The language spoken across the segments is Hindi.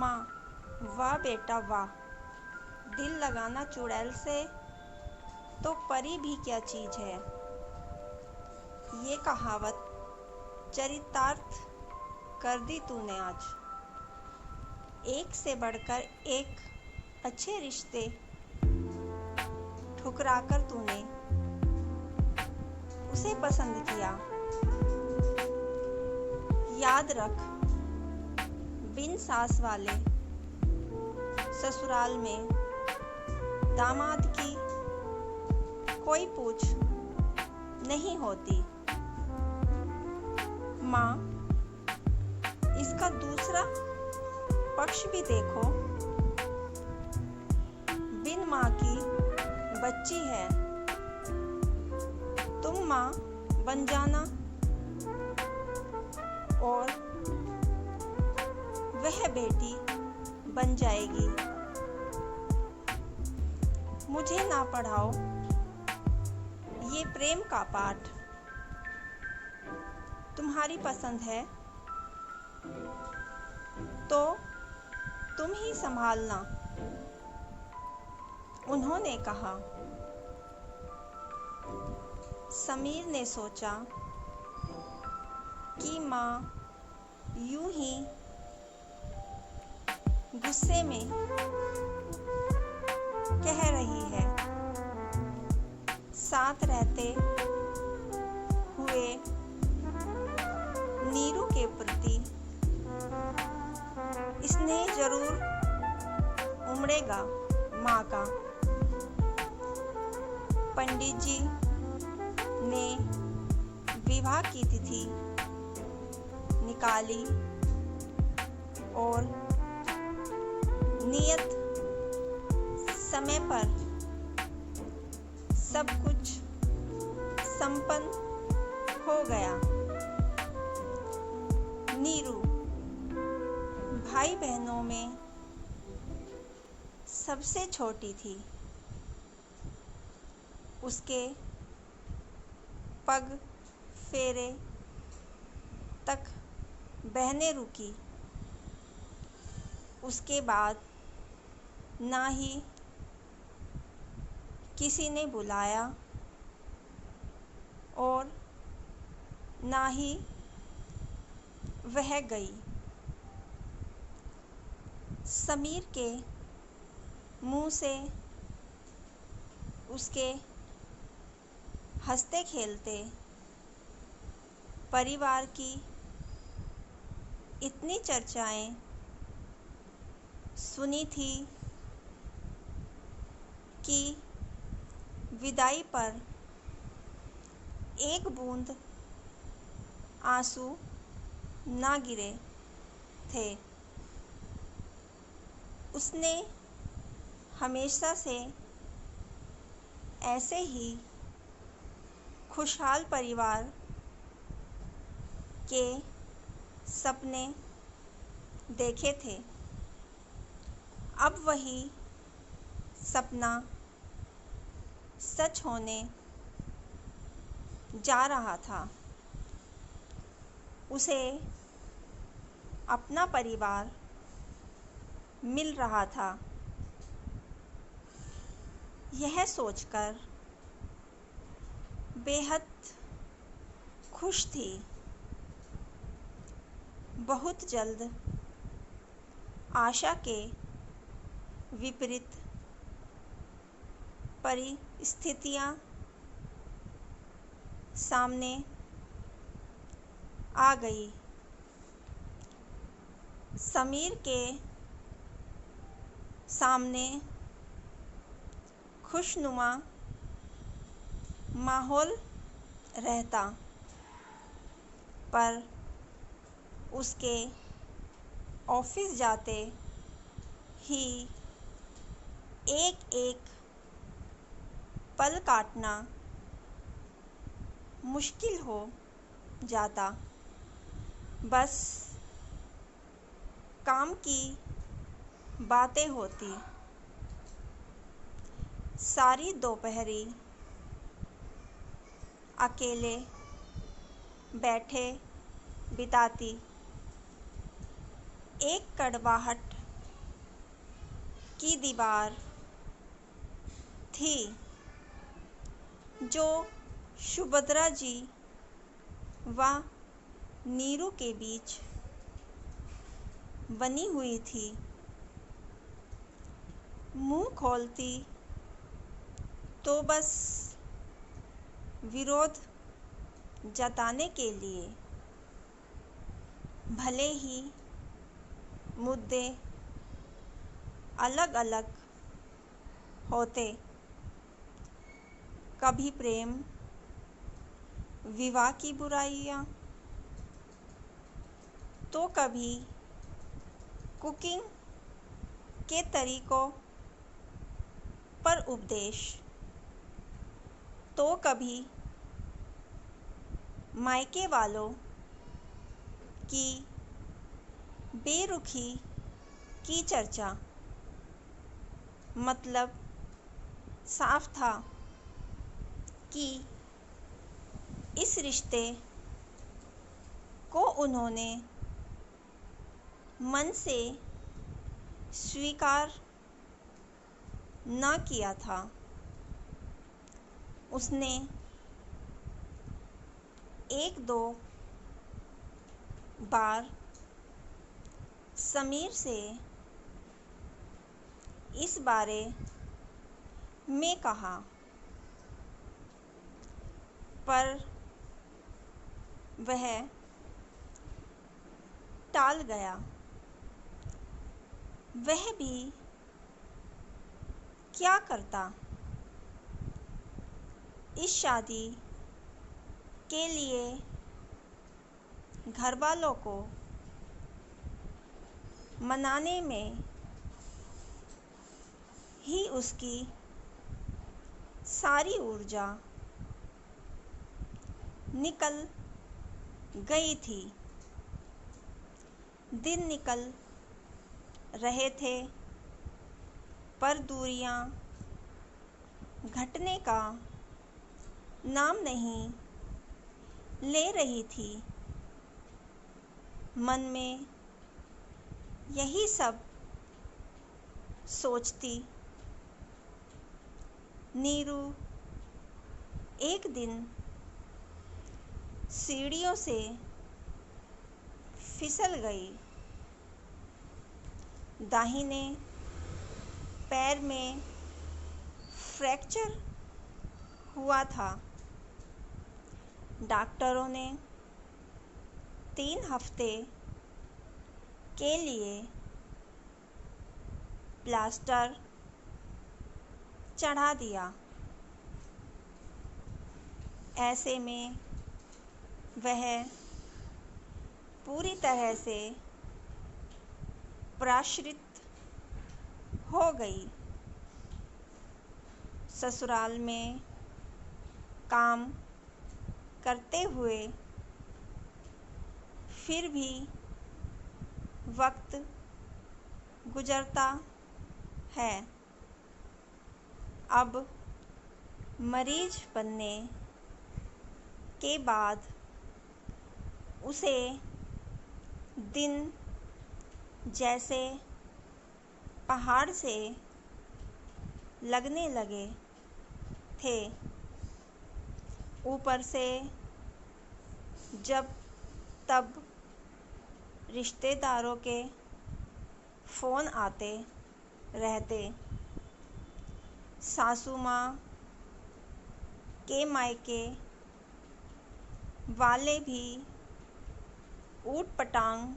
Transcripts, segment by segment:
माँ, वाह बेटा वाह, दिल लगाना चुड़ैल से तो परी भी क्या चीज है। ये कहावत चरितार्थ कर दी तूने आज। एक से बढ़कर एक अच्छे रिश्ते ठुकराकर तूने उसे पसंद किया। याद रख, बिन सास वाले ससुराल में दामाद की कोई पूछ नहीं होती। माँ, इसका दूसरा पक्ष भी देखो। बिन माँ की बच्ची है, तुम माँ बन जाना और वह बेटी बन जाएगी। मुझे ना पढ़ाओ ये प्रेम का पाठ। तुम्हारी पसंद है तो तुम ही संभालना, उन्होंने कहा। समीर ने सोचा कि माँ यूं ही गुस्से में कह रही है। साथ रहते हुए नीरू के प्रति स्नेह जरूर उमड़ेगा माँ का। पंडित जी ने विवाह की तिथि निकाली और नियत समय पर सब कुछ संपन्न हो गया। नीरू भाई बहनों में सबसे छोटी थी। उसके पग फेरे तक बहनें रुकी। उसके बाद ना ही किसी ने बुलाया और ना ही वह गई। समीर के मुंह से उसके हंसते खेलते परिवार की इतनी चर्चाएं सुनी थी कि विदाई पर एक बूंद आंसू ना गिरे थे। उसने हमेशा से ऐसे ही खुशहाल परिवार के सपने देखे थे। अब वही सपना सच होने जा रहा था। उसे अपना परिवार मिल रहा था। यह सोचकर बेहद खुश थी। बहुत जल्द आशा के विपरीत परिस्थितियां सामने आ गई। समीर के सामने खुशनुमा माहौल रहता, पर उसके ऑफिस जाते ही एक एक पल काटना मुश्किल हो जाता। बस काम की बातें होती। सारी दोपहरी अकेले बैठे बिताती। एक कड़वाहट की दीवार थी जो सुभद्रा जी व नीरू के बीच बनी हुई थी। मुंह खोलती तो बस विरोध जताने के लिए, भले ही मुद्दे अलग अलग होते, कभी प्रेम विवाह की बुराइयां, तो कभी कुकिंग के तरीकों पर उपदेश, तो कभी मायके वालों की बेरुखी की चर्चा। मतलब साफ था कि इस रिश्ते को उन्होंने मन से स्वीकार न किया था। उसने एक दो बार समीर से इस बारे में कहा, पर वह टाल गया। वह भी क्या करता। इस शादी के लिए घरवालों को मनाने में ही उसकी सारी ऊर्जा निकल गई थी। दिन निकल रहे थे, पर दूरियां घटने का नाम नहीं ले रही थी। मन में यही सब सोचती नीरू एक दिन सीढ़ियों से फिसल गई। दाहिने पैर में फ्रैक्चर हुआ था। डॉक्टरों ने 3 हफ्ते के लिए प्लास्टर चढ़ा दिया। ऐसे में वह पूरी तरह से पराश्रित हो गई। ससुराल में काम करते हुए फिर भी वक्त गुजरता है। अब मरीज बनने के बाद उसे दिन जैसे पहाड़ से लगने लगे थे। ऊपर से जब तब रिश्तेदारों के फ़ोन आते रहते। सासू माँ के मायके वाले भी ऊट-पटांग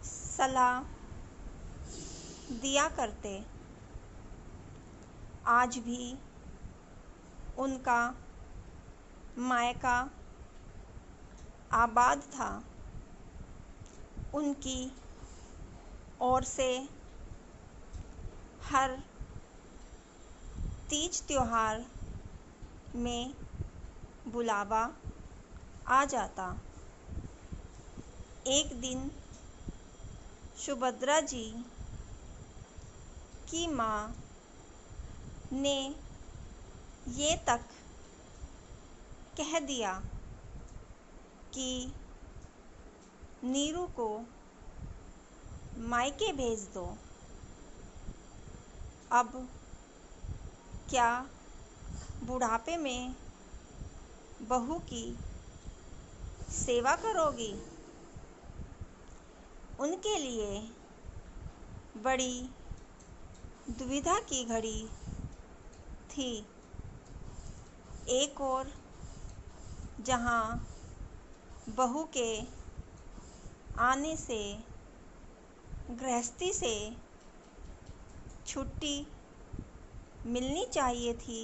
सलाह दिया करते। आज भी उनका मायका आबाद था। उनकी ओर से हर तीज त्योहार में बुलावा आ जाता। एक दिन सुभद्रा जी की माँ ने ये तक कह दिया कि नीरू को मायके भेज दो। अब क्या बुढ़ापे में बहू की सेवा करोगी? उनके लिए बड़ी दुविधा की घड़ी थी। एक और जहां बहू के आने से गृहस्थी से छुट्टी मिलनी चाहिए थी,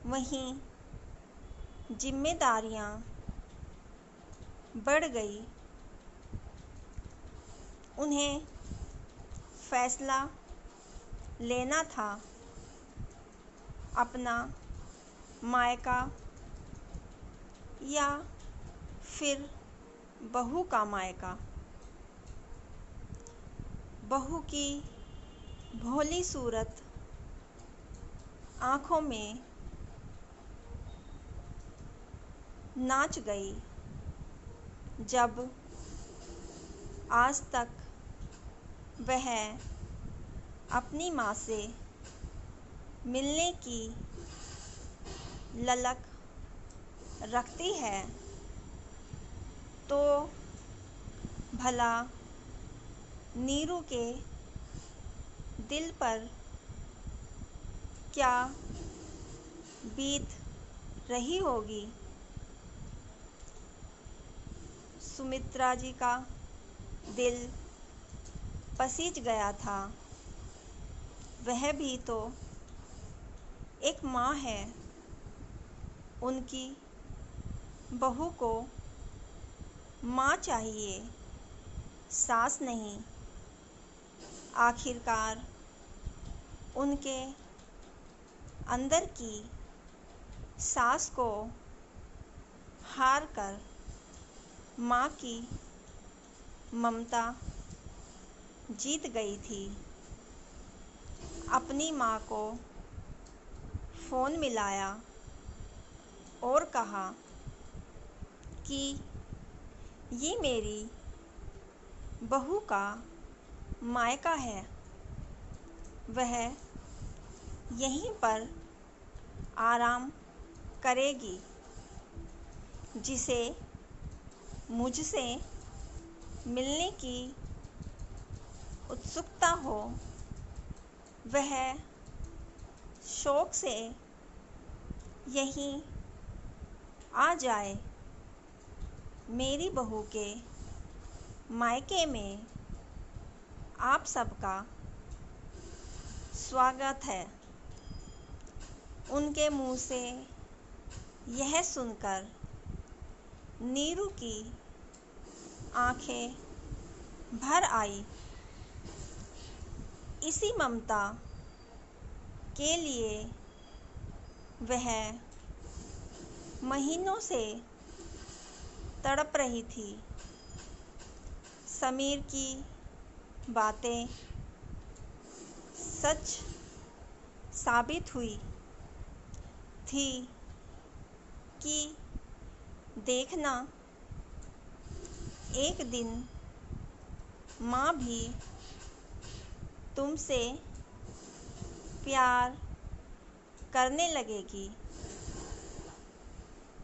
वहीं जिम्मेदारियां बढ़ गई। उन्हें फैसला लेना था, अपना मायका या फिर बहू का मायका। बहू की भोली सूरत आंखों में नाच गई। जब आज तक वह अपनी माँ से मिलने की ललक रखती है, तो भला नीरू के दिल पर क्या बीत रही होगी। सुमित्रा जी का दिल पसीज गया था। वह भी तो एक माँ है, उनकी बहू को माँ चाहिए, सास नहीं। आखिरकार उनके अंदर की सास को हार कर माँ की ममता जीत गई थी। अपनी माँ को फ़ोन मिलाया और कहा कि ये मेरी बहू का मायका है, वह यहीं पर आराम करेगी। जिसे मुझसे मिलने की उत्सुकता हो, वह शौक से यहीं आ जाए। मेरी बहू के मायके में आप सबका स्वागत है। उनके मुंह से यह सुनकर नीरू की आंखें भर आई। इसी ममता के लिए वह महीनों से तड़प रही थी। समीर की बातें सच साबित हुई थी कि देखना, एक दिन माँ भी तुमसे प्यार करने लगेगी।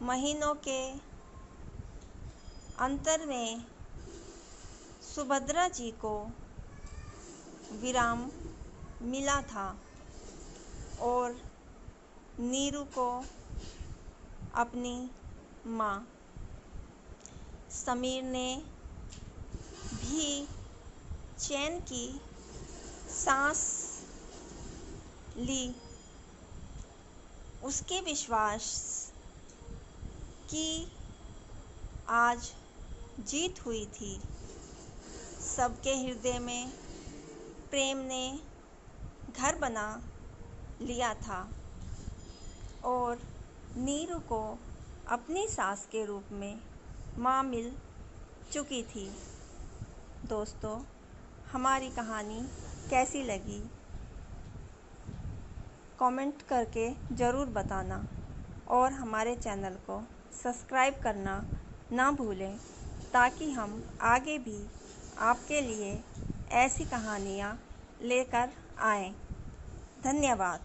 महीनों के अंतर में सुभद्रा जी को विराम मिला था और नीरू को अपनी माँ। समीर ने भी चैन की सांस ली। उसके विश्वास की आज जीत हुई थी। सबके हृदय में प्रेम ने घर बना लिया था और नीरू को अपनी सास के रूप में माँ मिल चुकी थी। दोस्तों, हमारी कहानी कैसी लगी कमेंट करके ज़रूर बताना और हमारे चैनल को सब्सक्राइब करना ना भूलें, ताकि हम आगे भी आपके लिए ऐसी कहानियाँ लेकर आएं। धन्यवाद।